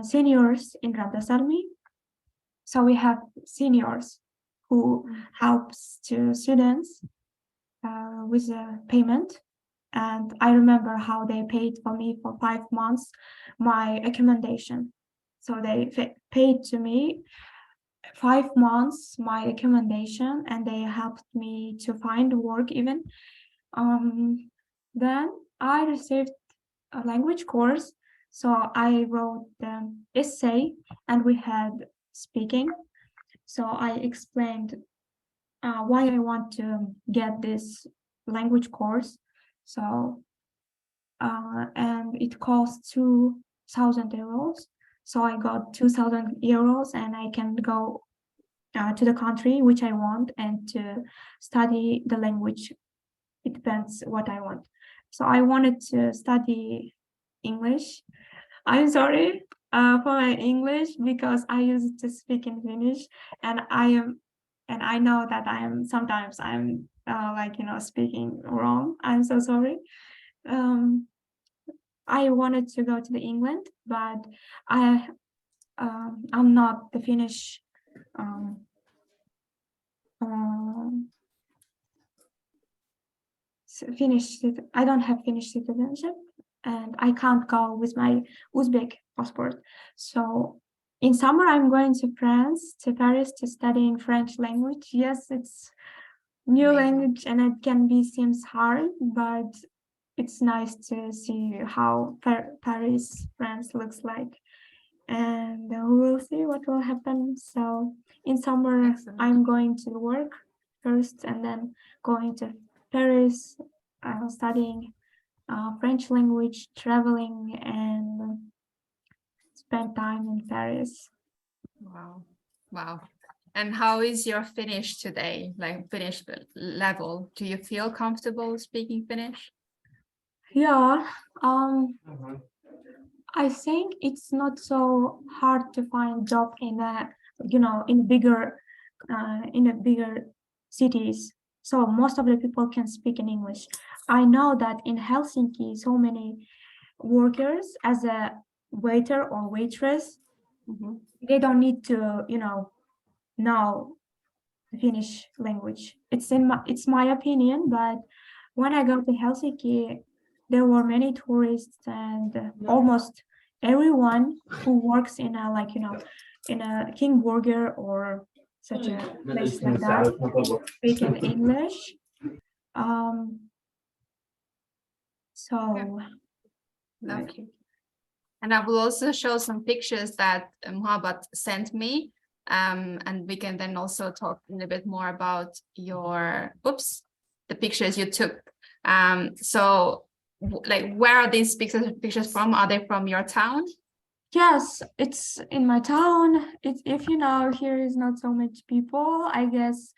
Seniors in Rantasalmi. So we have seniors who helps to students with the payment. And I remember how they paid for me for 5 months my accommodation. So they paid to me 5 months my accommodation, and they helped me to find work even. Then I received a language course. So I wrote the essay and we had speaking. So I explained why I want to get this language course. So, and it costs 2,000 euros. So I got 2,000 euros and I can go to the country which I want and to study the language. It depends what I want. So I wanted to study English. I'm sorry for my English because I used to speak in Finnish and I know that sometimes I'm speaking wrong. I'm so sorry. I wanted to go to the England, but I'm not the Finnish I don't have Finnish citizenship and I can't go with my Uzbek passport. So in summer, I'm going to France, to Paris, to study in French language. Yes, new Amazing. language, and it can be seems hard, but it's nice to see how Paris, France looks like. And we will see what will happen. So in summer, Excellent. I'm going to work first and then going to Paris, studying French language, traveling, and spend time in Paris. Wow. Wow. And how is your Finnish today? Like Finnish level? Do you feel comfortable speaking Finnish? Yeah, I think it's not so hard to find job in a, in bigger cities. So most of the people can speak in English. I know that in Helsinki, so many workers as a waiter or waitress, they don't need to, know Finnish language. It's my opinion, but when I go to Helsinki, there were many tourists and almost everyone who works in a in a King Burger or such a place like that speak in English. So Lovely. And I will also show some pictures that Muhabbat sent me. And we can then also talk a little bit more about the pictures you took. So like, where are these pictures from? Are they from your town? yes, it's in my town. If you know, here is not so much people. I guess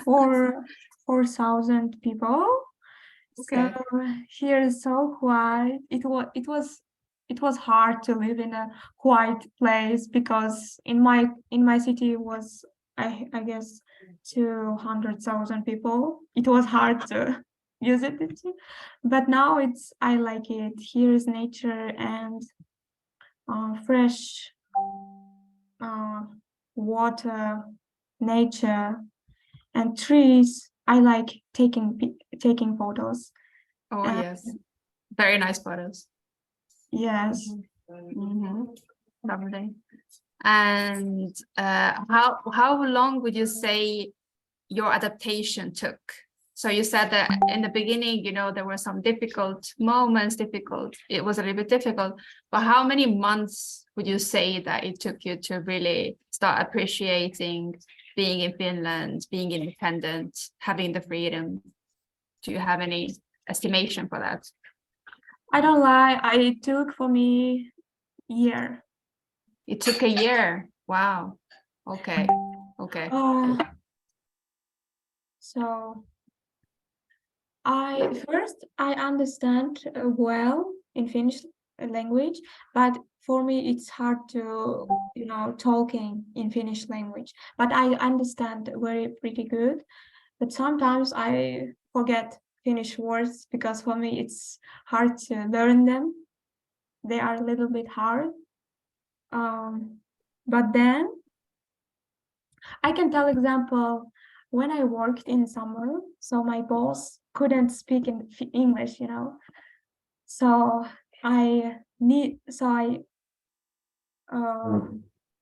4,000 people. Okay. So here is so quiet. It was hard to live in a quiet place because in my city was I guess 200,000 people. It was hard to use it, but now I like it. Here is nature and fresh water, nature, and trees. I like taking photos. Oh, yes. Very nice photos. Yes. Lovely. And how long would you say your adaptation took? So you said that in the beginning, there were some difficult moments, it was a little bit difficult, but how many months would you say that it took you to really start appreciating being in Finland, being independent, having the freedom? Do you have any estimation for that? I don't lie. It took for me year. It took a year. Wow. Okay. Okay. So I understand well in Finnish language, but for me it's hard to talking in Finnish language. But I understand pretty good. But sometimes I forget Finnish words because for me it's hard to learn them. They are a little bit hard. But then I can tell example when I worked in summer, so my boss couldn't speak in English, So I need so I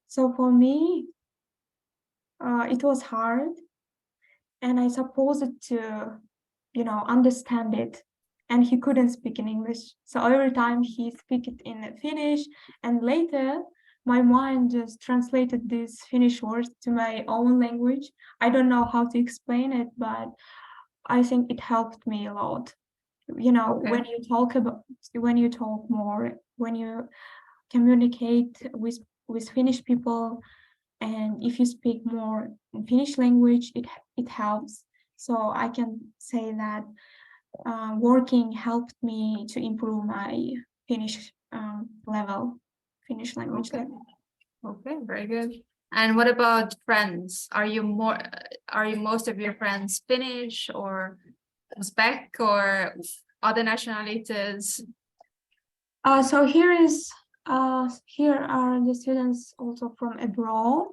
so for me it was hard, and I supposed to understand it, and he couldn't speak in English. So every time he speak it in Finnish, and later my mind just translated these Finnish words to my own language. I don't know how to explain it, but I think it helped me a lot. Okay. When you talk more, when you communicate with Finnish people, and if you speak more in Finnish language, it helps. So I can say that working helped me to improve my Finnish Finnish language level. Okay, very good. And what about friends? Are most of your friends Finnish or Uzbek or other nationalities? So here are the students also from abroad,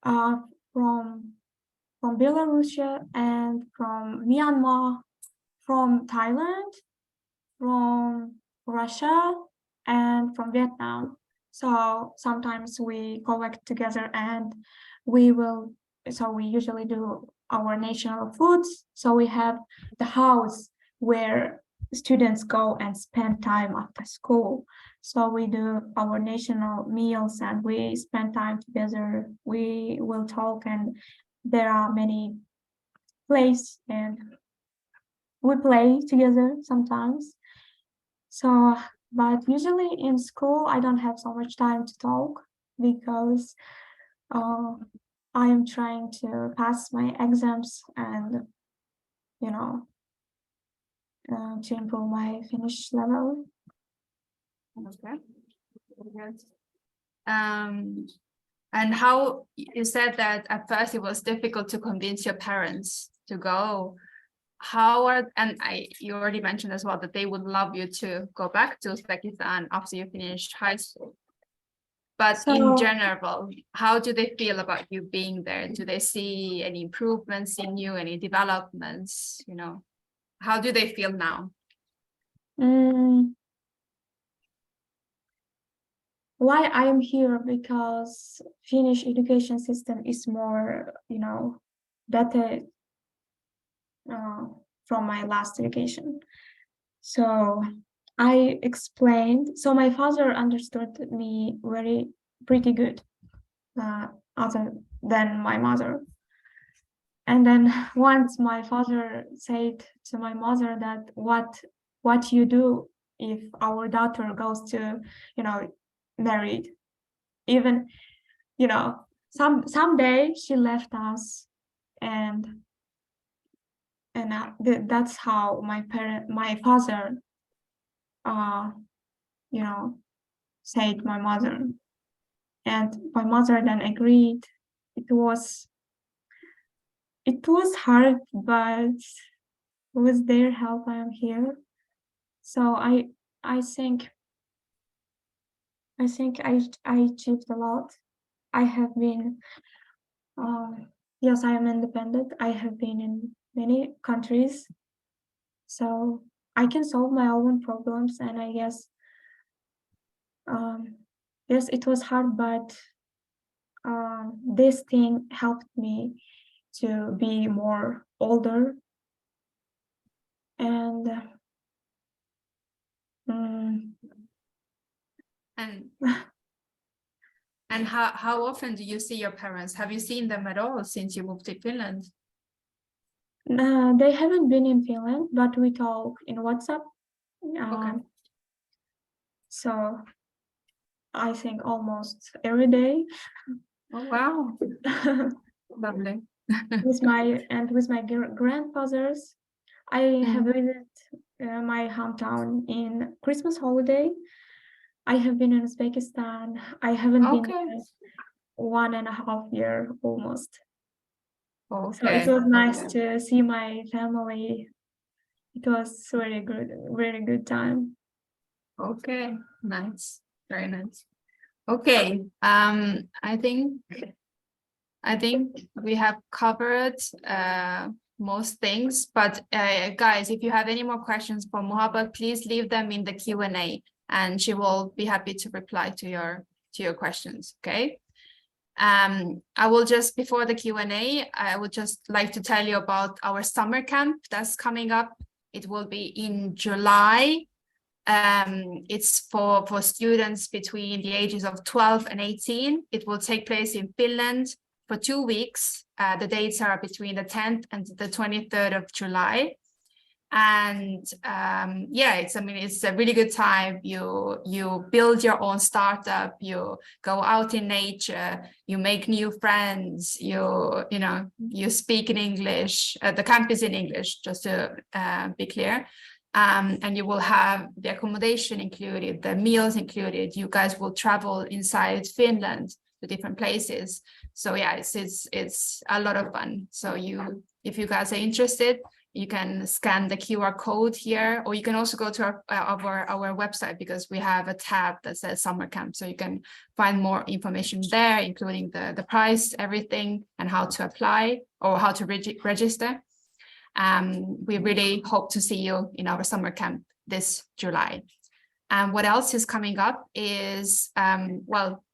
from Belarus and from Myanmar, from Thailand, from Russia, and from Vietnam. So sometimes we collect together and we usually do our national foods. So we have the house where students go and spend time after school. So we do our national meals and we spend time together. We will talk, and there are many plays and we play together sometimes. So, but usually in school, I don't have so much time to talk because I am trying to pass my exams and, you know, to improve my Finnish level. Okay. Very good. And how you said that at first it was difficult to convince your parents to go. How are, and you already mentioned as well that they would love you to go back to Uzbekistan after you finished high school. But in So- general, how do they feel about you being there? Do they see any improvements in you, any developments, you know? How do they feel now? Why I am here? Because Finnish education system is more, better from my last education. So I explained. So my father understood me pretty good, other than my mother. And then once my father said to my mother that what you do if our daughter goes to, married, even, someday she left us, and that's how my father, said my mother, and my mother then agreed. It was hard, but with their help, I am here. So I think I achieved a lot. I have been, yes, I am independent. I have been in many countries, so I can solve my own problems. And I guess, yes, it was hard, but this thing helped me to be more older. And And and how often do you see your parents? Have you seen them at all since you moved to Finland? they haven't been in Finland, but we talk in WhatsApp. Okay. So I think almost every day. Oh, wow. Lovely. with my grandfathers. I have visited my hometown in Christmas holiday. I have been in Uzbekistan. I haven't been Okay. there 1.5 years almost. So Okay. it was nice to see my family. It was very good time. Okay, nice, very nice. Okay, I think we have covered most things, but guys, if you have any more questions for Muhabbat, please leave them in the Q&A and she will be happy to reply to your questions, okay? I will just, before the Q&A, I would just like to tell you about our summer camp that's coming up. It will be in July. It's for students between the ages of 12 and 18. It will take place in Finland for 2 weeks. The dates are between the 10th and the 23rd of July. And yeah, it's a really good time. You build your own startup, you go out in nature, you make new friends, you speak in English. The camp is in English, just to be clear. And you will have the accommodation included, the meals included. You guys will travel inside Finland to different places. So yeah, it's a lot of fun. So if you guys are interested, you can scan the QR code here, or you can also go to our website, because we have a tab that says summer camp. So you can find more information there, including the price, everything, and how to apply or how to register. We really hope to see you in our summer camp this July. And what else is coming up is,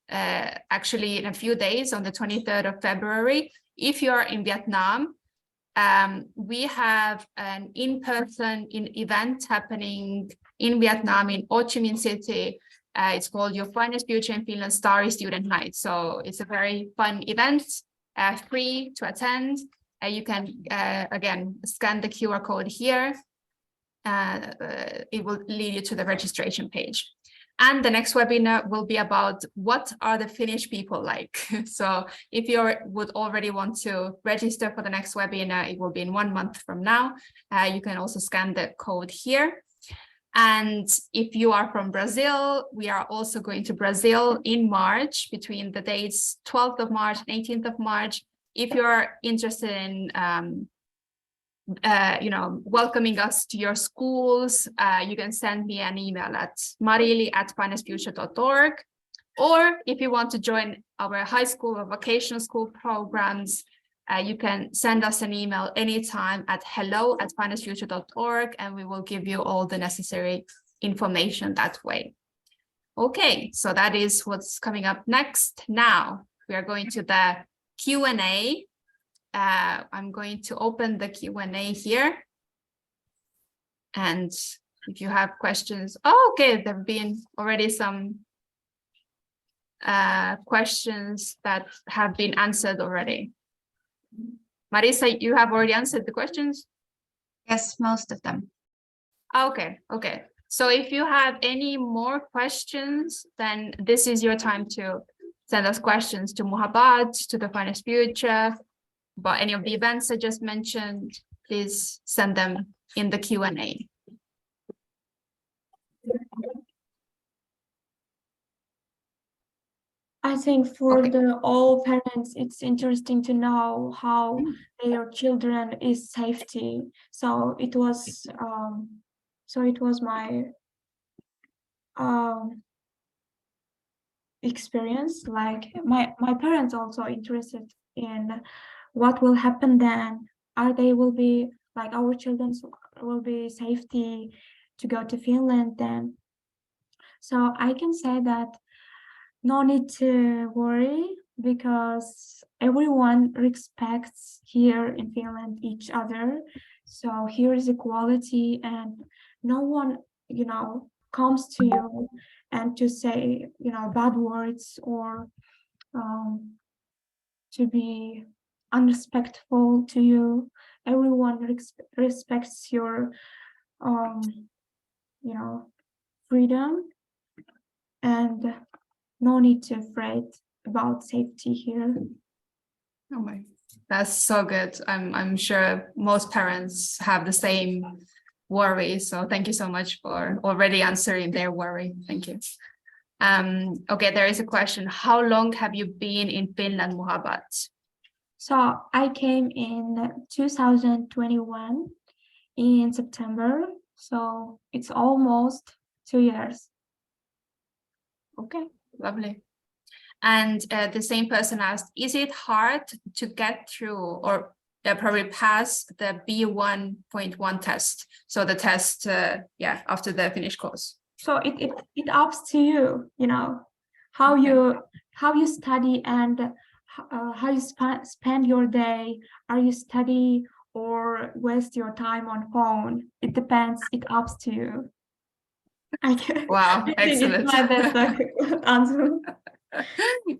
actually in a few days, on the 23rd of February, if you're in Vietnam, we have an in-person event happening in Vietnam, in Ho Chi Minh City. It's called Your Finest Future in Finland Starry Student Night. So it's a very fun event, free to attend. You can, again, scan the QR code here. It will lead you to the registration page. And the next webinar will be about what are the Finnish people like. So if you would already want to register for the next webinar, it will be in 1 month from now. You can also scan the code here. And if you are from Brazil, we are also going to Brazil in March, between the dates 12th of March and 18th of March. If you're interested in welcoming us to your schools, you can send me an email at marili@finestfuture.org. Or if you want to join our high school or vocational school programs, you can send us an email anytime at hello@finestfuture.org, and we will give you all the necessary information that way. Okay, so that is what's coming up next. Now we are going to the Q&A. I'm going to open the Q&A here. And if you have questions, okay, there have been already some questions that have been answered already. Marisa, you have already answered the questions? Yes, most of them. Okay. So if you have any more questions, then this is your time to send us questions to Muhabat, to the Finest Future, about any of the events I just mentioned. Please send them in the Q&A. I think for Okay. all parents, it's interesting to know how their children is safety. So it was my experience. Like my parents also interested in what will happen then. Will be like our children will be safety to go to Finland then. So I can say that no need to worry, because everyone respects here in Finland each other. So here is equality, and no one, comes to you and to say, bad words or to be unrespectful to you. Everyone respects your, freedom, and no need to afraid about safety here. Oh my, that's so good. I'm sure most parents have the same worry. So thank you so much for already answering their worry. Thank you. Okay, there is a question. How long have you been in Finland, Muhabat? So I came in 2021 in September. So it's almost 2 years. Okay, lovely. And the same person asked, is it hard to get through or probably pass the B1.1 test? So the test, after the Finnish course. So it ups to you, how you study and how you spend your day. Are you study or waste your time on phone? It depends. It ups to you. Wow, I think excellent. it's my best answer.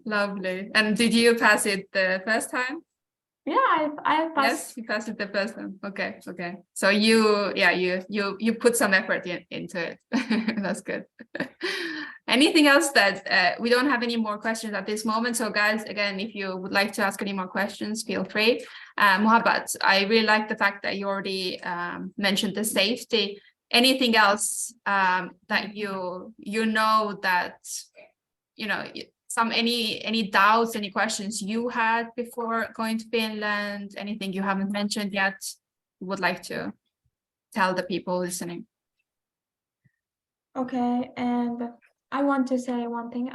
Lovely. And did you pass it the first time? Yeah, I passed. Yes, you passed it the first time. Okay. So you put some effort into it. That's good. Anything else that we don't have any more questions at this moment. So guys, again, if you would like to ask any more questions, feel free. Muhabat, I really like the fact that you already mentioned the safety. Anything else that you know that any doubts, any questions you had before going to Finland, anything you haven't mentioned yet, you would like to tell the people listening? Okay, and I want to say one thing.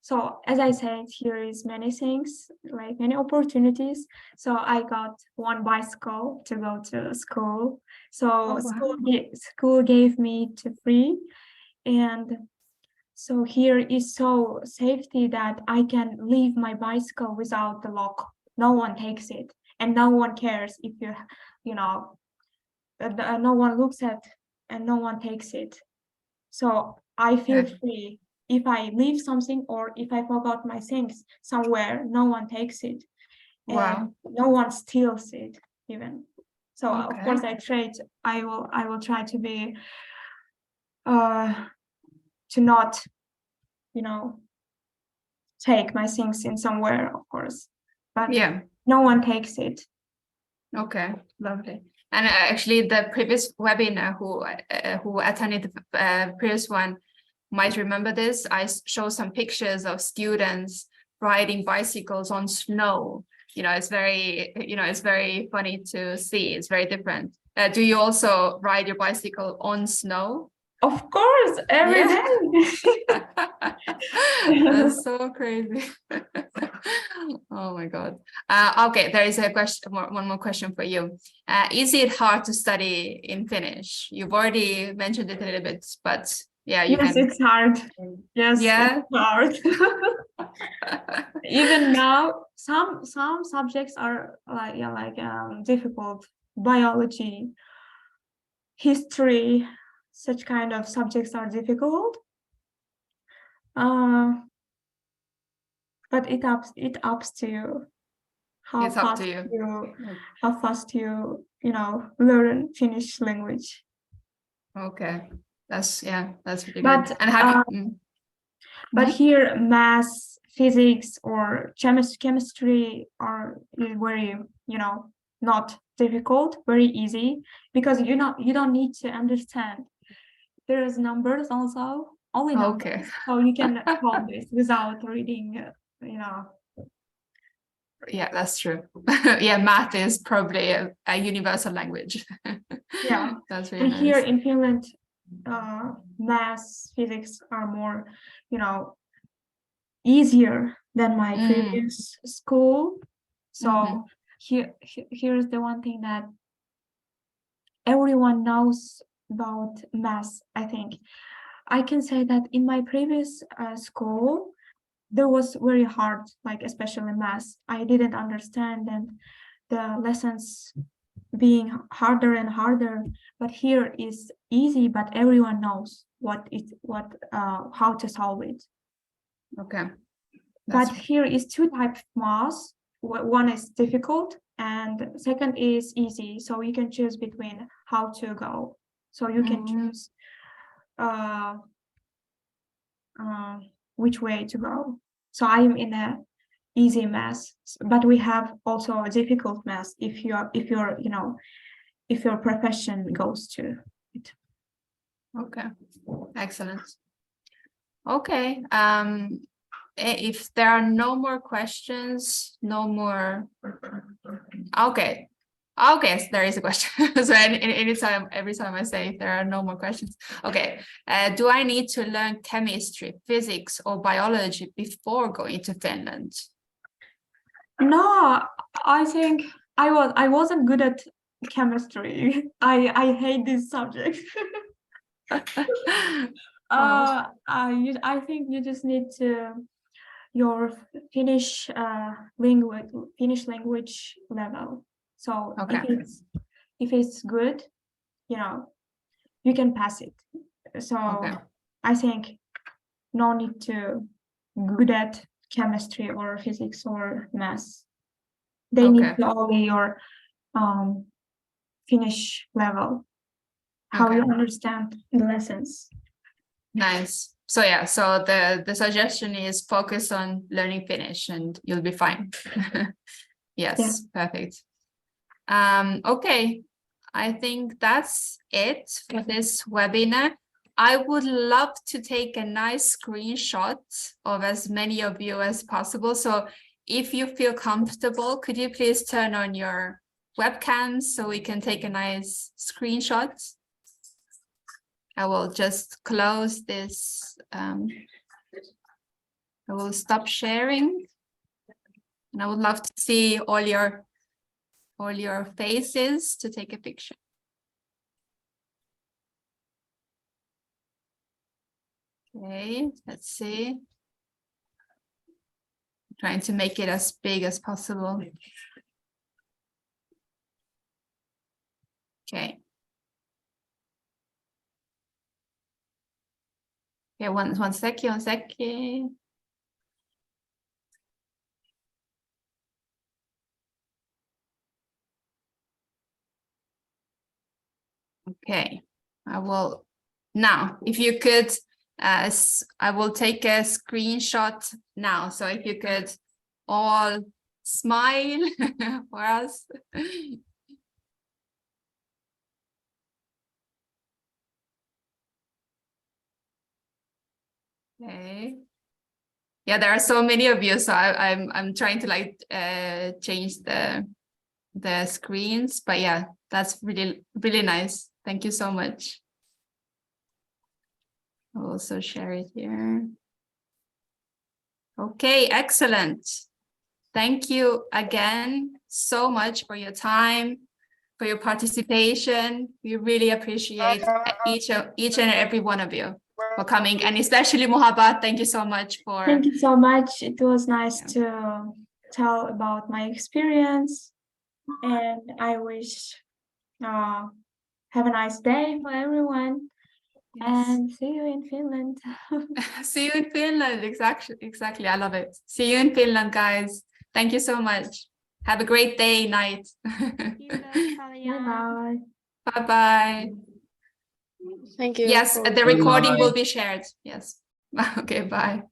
So as I said, here is many things, like many opportunities. So I got one bicycle to go to school. So Oh, wow. school gave me to free, and so here is so safety that I can leave my bicycle without the lock. no one takes it, and no one cares if you know, no one looks at, and no one takes it. So I feel Yeah. free. If I leave something or if I forgot my things somewhere, no one takes it, Wow. and no one steals it even. So of Okay. course I will try to be to not, you know, take my things in somewhere, of course, but Yeah. no one takes it. Okay. Lovely. And actually, the previous webinar who attended the previous one might remember this. I showed some pictures of students riding bicycles on snow. It's very funny to see. It's very different. Do you also ride your bicycle on snow? Of course, every Yeah. day. That's so crazy. Oh my God. Okay, there is a question, one more question for you. Is it hard to study in Finnish? You've already mentioned it a little bit, but yeah, you Yes, can. it's hard. Yes, Yeah. it's hard. Even now, some subjects are like difficult. Biology, history, such kind of subjects are difficult. But it ups to you how It's up fast to you. you learn Finnish language. Okay. That's really But good. And have you? But Mhm. here, math, physics, or chemistry are very, not difficult, very easy, because you don't need to understand. There's numbers also, only numbers, Okay. so you can solve this without reading. Yeah, that's true. Yeah, math is probably a universal language. Yeah. That's really And here nice. in Finland, math, physics are more, easier than my previous school. So here's the one thing that everyone knows about math. I think I can say that in my previous school, there was very hard, like especially math. I didn't understand, and the lessons being harder and harder. But here is easy, but everyone knows how to solve it. Okay. But here is two types of math. One is difficult and second is easy. So you can choose between how to go. So you can choose which way to go. So I'm in a easy math, but we have also a difficult math if your profession goes to it. Okay. Excellent. Okay. If there are no more questions, no more. Okay. Okay, so there is a question. So every time I say there are no more questions. Okay. Do I need to learn chemistry, physics, or biology before going to Finland? No, I think I wasn't good at chemistry. I hate this subject. I think you just need your Finnish language level. So Okay. if it's good, you can pass it. So Okay. I think no need to good at chemistry or physics or math. They need only your Finnish level, how you understand the lessons. Nice. So yeah, so the suggestion is focus on learning Finnish and you'll be fine. Yes, Yeah. perfect. Okay, I think that's it for this webinar. I would love to take a nice screenshot of as many of you as possible. So if you feel comfortable, could you please turn on your webcams so we can take a nice screenshot? I will just close this. I will stop sharing. And I would love to see all your faces to take a picture. Okay, let's see. Trying to make it as big as possible. Okay. Okay, one second. Okay, I will now, if you could, I will take a screenshot now. So if you could all smile for us. Okay. Yeah, there are so many of you, so I'm trying to like change the screens, but yeah, that's really nice. Thank you so much. I'll also share it here. Okay, excellent. Thank you again so much for your time, for your participation. We really appreciate each and every one of you for coming, and especially Muhabbat. Thank you so much for. Thank you so much. It was nice to tell about my experience, and I wish have a nice day for everyone. Yes. And see you in Finland. See you in Finland. Exactly. I love it. See you in Finland, guys. Thank you so much. Have a great day, night. Bye-bye. Bye-bye. Thank you. Yes, for- the recording will be shared. Yes. Okay, bye.